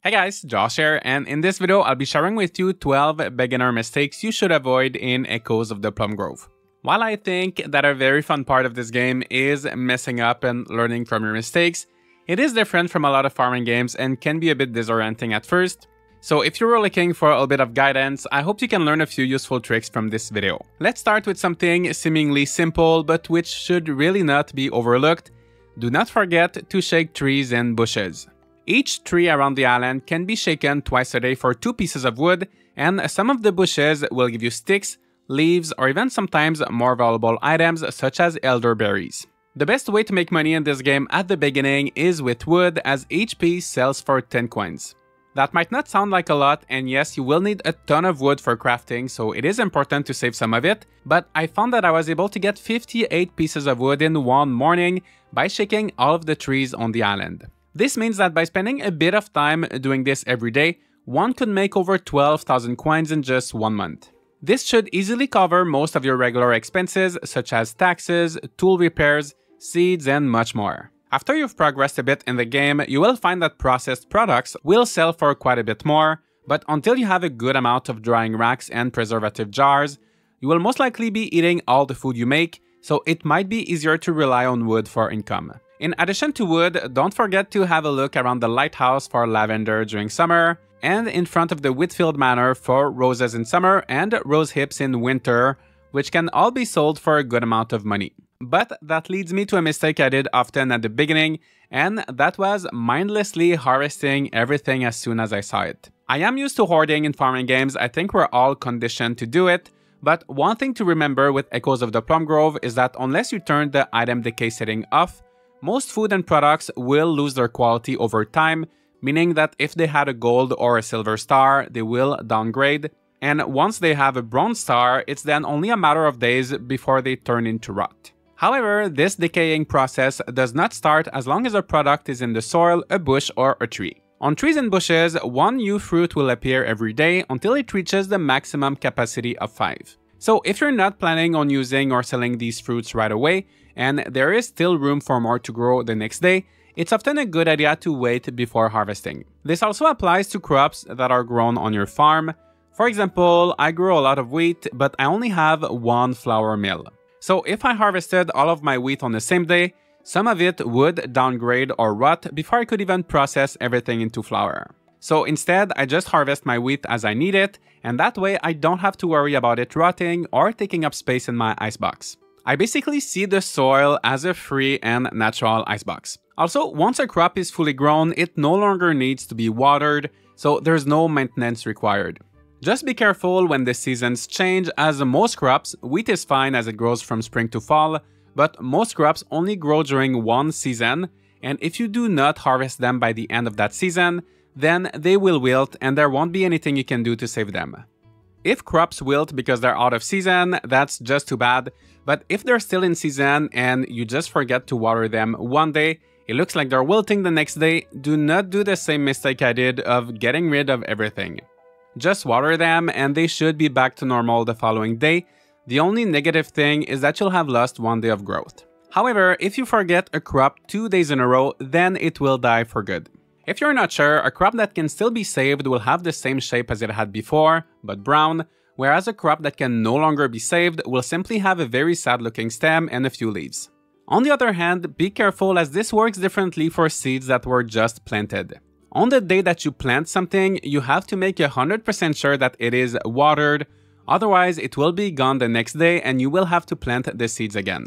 Hey guys, Josh here, and in this video I'll be sharing with you 12 beginner mistakes you should avoid in Echoes of the Plum Grove. While I think that a very fun part of this game is messing up and learning from your mistakes, it is different from a lot of farming games and can be a bit disorienting at first. So if you're looking for a little bit of guidance, I hope you can learn a few useful tricks from this video. Let's start with something seemingly simple but which should really not be overlooked. Do not forget to shake trees and bushes. Each tree around the island can be shaken twice a day for 2 pieces of wood, and some of the bushes will give you sticks, leaves, or even sometimes more valuable items such as elderberries. The best way to make money in this game at the beginning is with wood, as each piece sells for 10 coins. That might not sound like a lot, and yes, you will need a ton of wood for crafting, so it is important to save some of it, but I found that I was able to get 58 pieces of wood in one morning by shaking all of the trees on the island. This means that by spending a bit of time doing this every day, one could make over 12,000 coins in just 1 month. This should easily cover most of your regular expenses such as taxes, tool repairs, seeds, and much more. After you've progressed a bit in the game, you will find that processed products will sell for quite a bit more, but until you have a good amount of drying racks and preservative jars, you will most likely be eating all the food you make, so it might be easier to rely on wood for income. In addition to wood, don't forget to have a look around the lighthouse for lavender during summer, and in front of the Whitfield Manor for roses in summer and rose hips in winter, which can all be sold for a good amount of money. But that leads me to a mistake I did often at the beginning, and that was mindlessly harvesting everything as soon as I saw it. I am used to hoarding in farming games, I think we're all conditioned to do it, but one thing to remember with Echoes of the Plum Grove is that unless you turn the item decay setting off, most food and products will lose their quality over time, meaning that if they had a gold or a silver star, they will downgrade, and once they have a bronze star, it's then only a matter of days before they turn into rot. However, this decaying process does not start as long as a product is in the soil, a bush, or a tree. On trees and bushes, 1 new fruit will appear every day until it reaches the maximum capacity of 5. So if you're not planning on using or selling these fruits right away, and there is still room for more to grow the next day, it's often a good idea to wait before harvesting. This also applies to crops that are grown on your farm. For example, I grow a lot of wheat, but I only have 1 flour mill. So if I harvested all of my wheat on the same day, some of it would downgrade or rot before I could even process everything into flour. So instead, I just harvest my wheat as I need it, and that way I don't have to worry about it rotting or taking up space in my icebox. I basically see the soil as a free and natural icebox. Also, once a crop is fully grown, it no longer needs to be watered, so there's no maintenance required. Just be careful when the seasons change, as most crops, wheat is fine as it grows from spring to fall, but most crops only grow during one season, and if you do not harvest them by the end of that season, then they will wilt and there won't be anything you can do to save them. If crops wilt because they're out of season, that's just too bad, but if they're still in season and you just forget to water them one day, it looks like they're wilting the next day, do not do the same mistake I did of getting rid of everything. Just water them and they should be back to normal the following day. The only negative thing is that you'll have lost 1 day of growth. However, if you forget a crop 2 days in a row, then it will die for good. If you're not sure, a crop that can still be saved will have the same shape as it had before, but brown, whereas a crop that can no longer be saved will simply have a very sad looking stem and a few leaves. On the other hand, be careful as this works differently for seeds that were just planted. On the day that you plant something, you have to make 100% sure that it is watered, otherwise it will be gone the next day and you will have to plant the seeds again.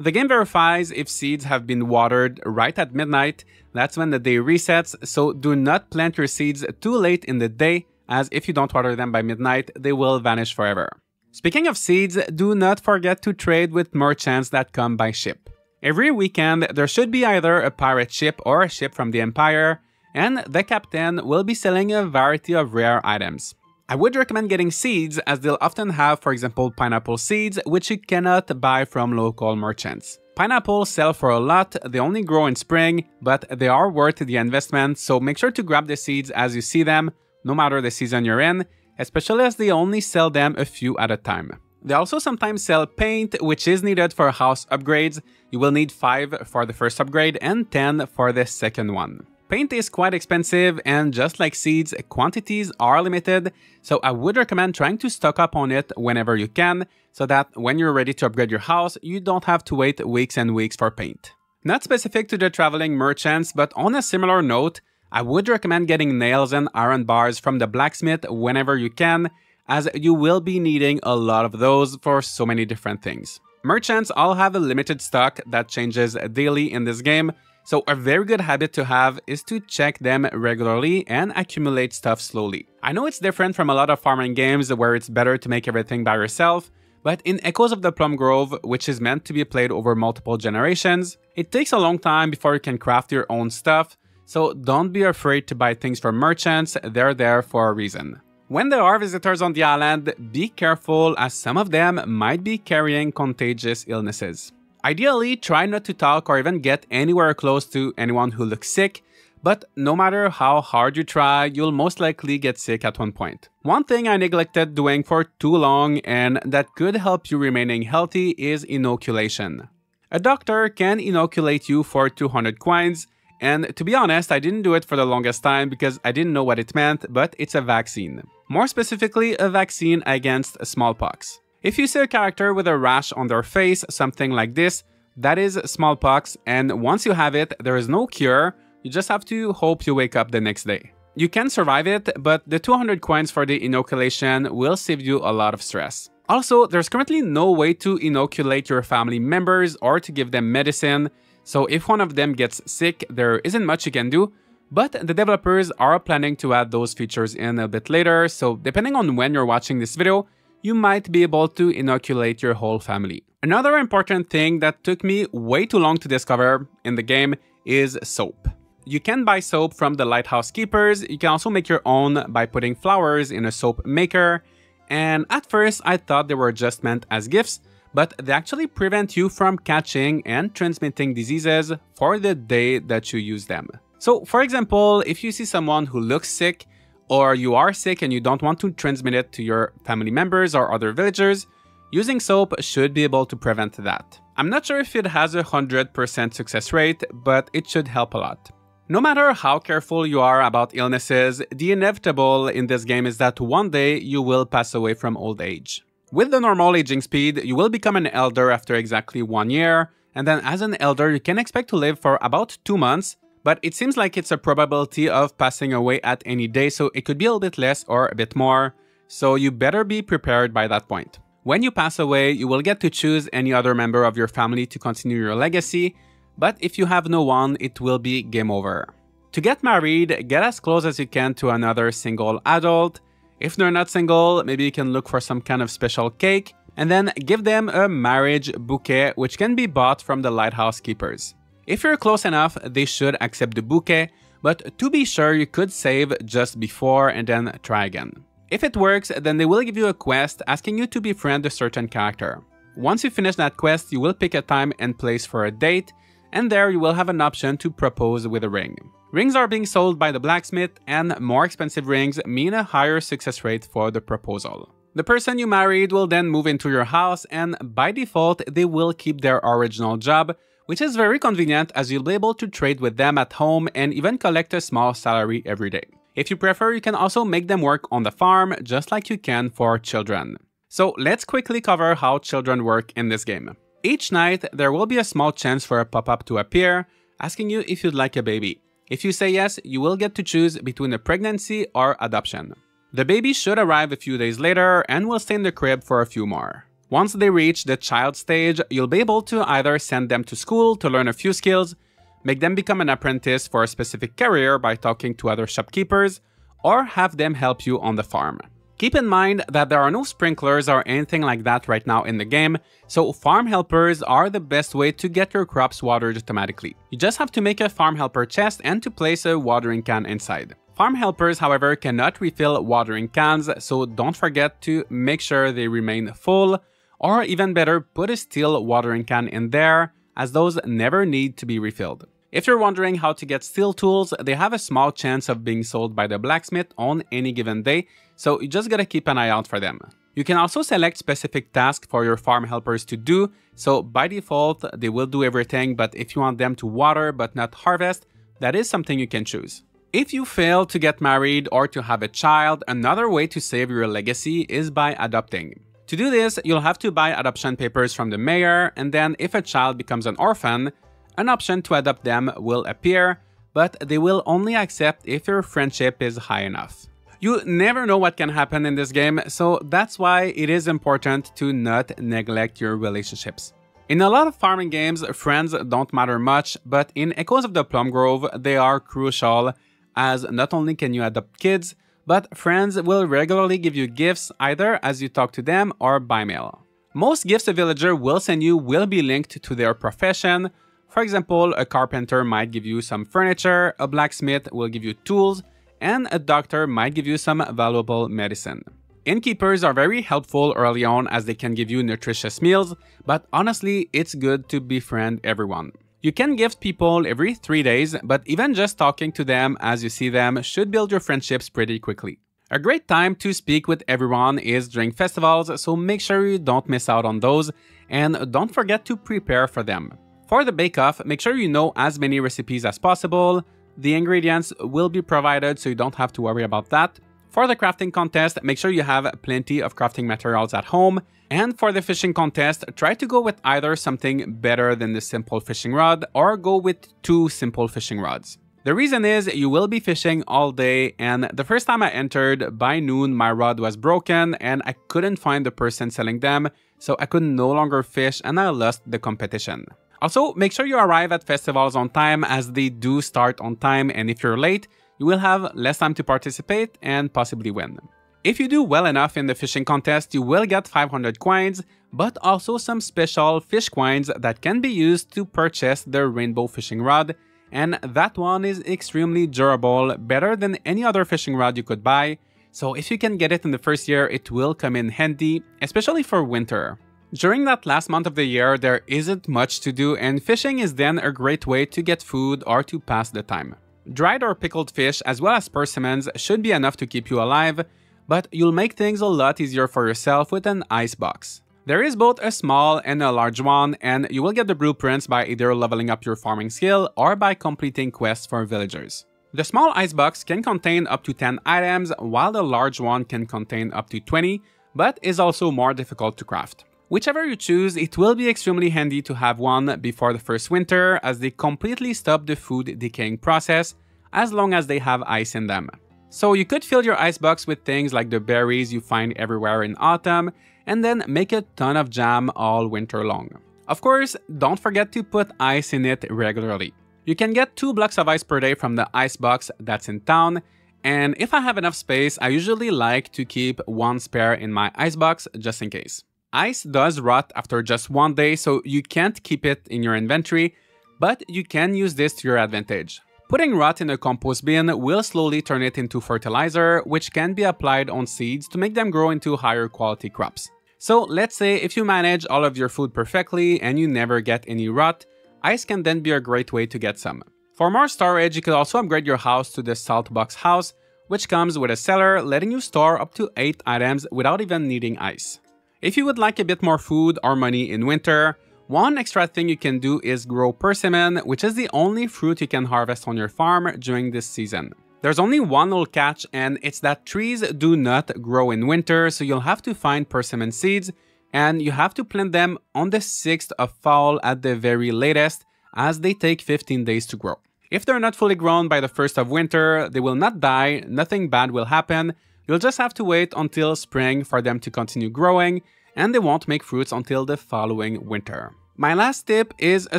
The game verifies if seeds have been watered right at midnight, that's when the day resets, so do not plant your seeds too late in the day, as if you don't water them by midnight, they will vanish forever. Speaking of seeds, do not forget to trade with merchants that come by ship. Every weekend, there should be either a pirate ship or a ship from the Empire, and the captain will be selling a variety of rare items. I would recommend getting seeds as they'll often have, for example, pineapple seeds, which you cannot buy from local merchants. Pineapples sell for a lot, they only grow in spring, but they are worth the investment, so make sure to grab the seeds as you see them, no matter the season you're in, especially as they only sell them a few at a time. They also sometimes sell paint, which is needed for house upgrades. You will need 5 for the first upgrade and 10 for the second one. Paint is quite expensive, and just like seeds, quantities are limited, so I would recommend trying to stock up on it whenever you can, so that when you're ready to upgrade your house, you don't have to wait weeks and weeks for paint. Not specific to the traveling merchants, but on a similar note, I would recommend getting nails and iron bars from the blacksmith whenever you can, as you will be needing a lot of those for so many different things. Merchants all have a limited stock that changes daily in this game, so a very good habit to have is to check them regularly and accumulate stuff slowly. I know it's different from a lot of farming games where it's better to make everything by yourself, but in Echoes of the Plum Grove, which is meant to be played over multiple generations, it takes a long time before you can craft your own stuff, so don't be afraid to buy things from merchants, they're there for a reason. When there are visitors on the island, be careful as some of them might be carrying contagious illnesses. Ideally, try not to talk or even get anywhere close to anyone who looks sick, but no matter how hard you try, you'll most likely get sick at one point. One thing I neglected doing for too long and that could help you remaining healthy is inoculation. A doctor can inoculate you for 200 coins, and to be honest, I didn't do it for the longest time because I didn't know what it meant, but it's a vaccine. More specifically, a vaccine against smallpox. If you see a character with a rash on their face, something like this, that is smallpox, and once you have it, there is no cure, you just have to hope you wake up the next day. You can survive it, but the 200 coins for the inoculation will save you a lot of stress. Also, there's currently no way to inoculate your family members or to give them medicine, so if one of them gets sick, there isn't much you can do, but the developers are planning to add those features in a bit later, so depending on when you're watching this video, you might be able to inoculate your whole family. Another important thing that took me way too long to discover in the game is soap. You can buy soap from the lighthouse keepers, you can also make your own by putting flowers in a soap maker, and at first I thought they were just meant as gifts, but they actually prevent you from catching and transmitting diseases for the day that you use them. So for example, if you see someone who looks sick, or you are sick and you don't want to transmit it to your family members or other villagers, using soap should be able to prevent that. I'm not sure if it has a 100% success rate, but it should help a lot. No matter how careful you are about illnesses, the inevitable in this game is that one day you will pass away from old age. With the normal aging speed, you will become an elder after exactly 1 year, and then as an elder you can expect to live for about 2 months, but it seems like it's a probability of passing away at any day, so it could be a little bit less or a bit more, so you better be prepared by that point. When you pass away, you will get to choose any other member of your family to continue your legacy, but if you have no one, it will be game over. To get married, get as close as you can to another single adult. If they're not single, maybe you can look for some kind of special cake, and then give them a marriage bouquet, which can be bought from the lighthouse keepers. If you're close enough, they should accept the bouquet, but to be sure, you could save just before and then try again. If it works, then they will give you a quest asking you to befriend a certain character. Once you finish that quest, you will pick a time and place for a date, and there you will have an option to propose with a ring. Rings are being sold by the blacksmith, and more expensive rings mean a higher success rate for the proposal. The person you married will then move into your house, and by default, they will keep their original job, which is very convenient as you'll be able to trade with them at home and even collect a small salary every day. If you prefer, you can also make them work on the farm, just like you can for children. So let's quickly cover how children work in this game. Each night, there will be a small chance for a pop-up to appear, asking you if you'd like a baby. If you say yes, you will get to choose between a pregnancy or adoption. The baby should arrive a few days later and will stay in the crib for a few more. Once they reach the child stage, you'll be able to either send them to school to learn a few skills, make them become an apprentice for a specific career by talking to other shopkeepers, or have them help you on the farm. Keep in mind that there are no sprinklers or anything like that right now in the game, so farm helpers are the best way to get your crops watered automatically. You just have to make a farm helper chest and to place a watering can inside. Farm helpers, however, cannot refill watering cans, so don't forget to make sure they remain full, or even better, put a steel watering can in there, as those never need to be refilled. If you're wondering how to get steel tools, they have a small chance of being sold by the blacksmith on any given day, so you just gotta keep an eye out for them. You can also select specific tasks for your farm helpers to do, so by default, they will do everything, but if you want them to water but not harvest, that is something you can choose. If you fail to get married or to have a child, another way to save your legacy is by adopting. To do this, you'll have to buy adoption papers from the mayor, and then if a child becomes an orphan, an option to adopt them will appear, but they will only accept if your friendship is high enough. You never know what can happen in this game, so that's why it is important to not neglect your relationships. In a lot of farming games, friends don't matter much, but in Echoes of the Plum Grove, they are crucial, as not only can you adopt kids, but friends will regularly give you gifts either as you talk to them or by mail. Most gifts a villager will send you will be linked to their profession. For example, a carpenter might give you some furniture, a blacksmith will give you tools, and a doctor might give you some valuable medicine. Innkeepers are very helpful early on as they can give you nutritious meals, but honestly, it's good to befriend everyone. You can gift people every 3 days, but even just talking to them as you see them should build your friendships pretty quickly. A great time to speak with everyone is during festivals, so make sure you don't miss out on those, and don't forget to prepare for them. For the bake-off, make sure you know as many recipes as possible. The ingredients will be provided, so you don't have to worry about that. For the crafting contest, make sure you have plenty of crafting materials at home. And for the fishing contest, try to go with either something better than the simple fishing rod or go with 2 simple fishing rods. The reason is you will be fishing all day, and the first time I entered, by noon my rod was broken and I couldn't find the person selling them, so I could no longer fish and I lost the competition. Also, make sure you arrive at festivals on time as they do start on time, and if you're late, you will have less time to participate and possibly win. If you do well enough in the fishing contest, you will get 500 coins, but also some special fish coins that can be used to purchase the rainbow fishing rod, and that one is extremely durable, better than any other fishing rod you could buy, so if you can get it in the first year, it will come in handy, especially for winter. During that last month of the year, there isn't much to do, and fishing is then a great way to get food or to pass the time. Dried or pickled fish as well as persimmons should be enough to keep you alive, but you'll make things a lot easier for yourself with an ice box. There is both a small and a large one, and you will get the blueprints by either leveling up your farming skill or by completing quests for villagers. The small ice box can contain up to 10 items, while the large one can contain up to 20, but is also more difficult to craft. Whichever you choose, it will be extremely handy to have one before the first winter, as they completely stop the food decaying process as long as they have ice in them. So you could fill your icebox with things like the berries you find everywhere in autumn, and then make a ton of jam all winter long. Of course, don't forget to put ice in it regularly. You can get 2 blocks of ice per day from the icebox that's in town, and if I have enough space, I usually like to keep 1 spare in my icebox just in case. Ice does rot after just 1 day, so you can't keep it in your inventory, but you can use this to your advantage. Putting rot in a compost bin will slowly turn it into fertilizer, which can be applied on seeds to make them grow into higher quality crops. So let's say if you manage all of your food perfectly and you never get any rot, ice can then be a great way to get some. For more storage, you could also upgrade your house to the salt box house, which comes with a cellar letting you store up to 8 items without even needing ice. If you would like a bit more food or money in winter, one extra thing you can do is grow persimmon, which is the only fruit you can harvest on your farm during this season. There's only one little catch, and it's that trees do not grow in winter, so you'll have to find persimmon seeds, and you have to plant them on the 6th of fall at the very latest, as they take 15 days to grow. If they're not fully grown by the 1st of winter, they will not die, nothing bad will happen. You'll just have to wait until spring for them to continue growing, and they won't make fruits until the following winter. My last tip is a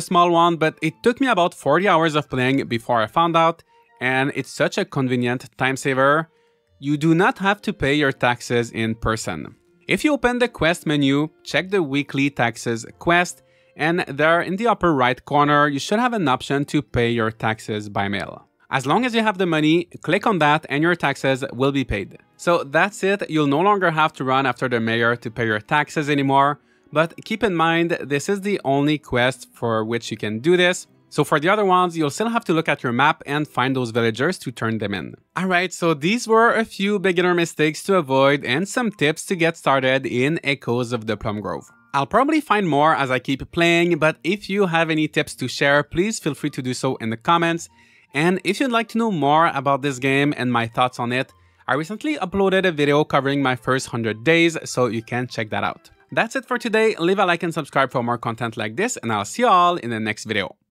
small one, but it took me about 40 hours of playing before I found out, and it's such a convenient time saver. You do not have to pay your taxes in person. If you open the quest menu, check the weekly taxes quest, and there in the upper right corner, you should have an option to pay your taxes by mail. As long as you have the money, click on that and your taxes will be paid. So that's it, you'll no longer have to run after the mayor to pay your taxes anymore, but keep in mind, this is the only quest for which you can do this. So for the other ones, you'll still have to look at your map and find those villagers to turn them in. Alright, so these were a few beginner mistakes to avoid and some tips to get started in Echoes of the Plum Grove. I'll probably find more as I keep playing, but if you have any tips to share, please feel free to do so in the comments. And if you'd like to know more about this game and my thoughts on it, I recently uploaded a video covering my first 100 days, so you can check that out. That's it for today. Leave a like and subscribe for more content like this, and I'll see you all in the next video.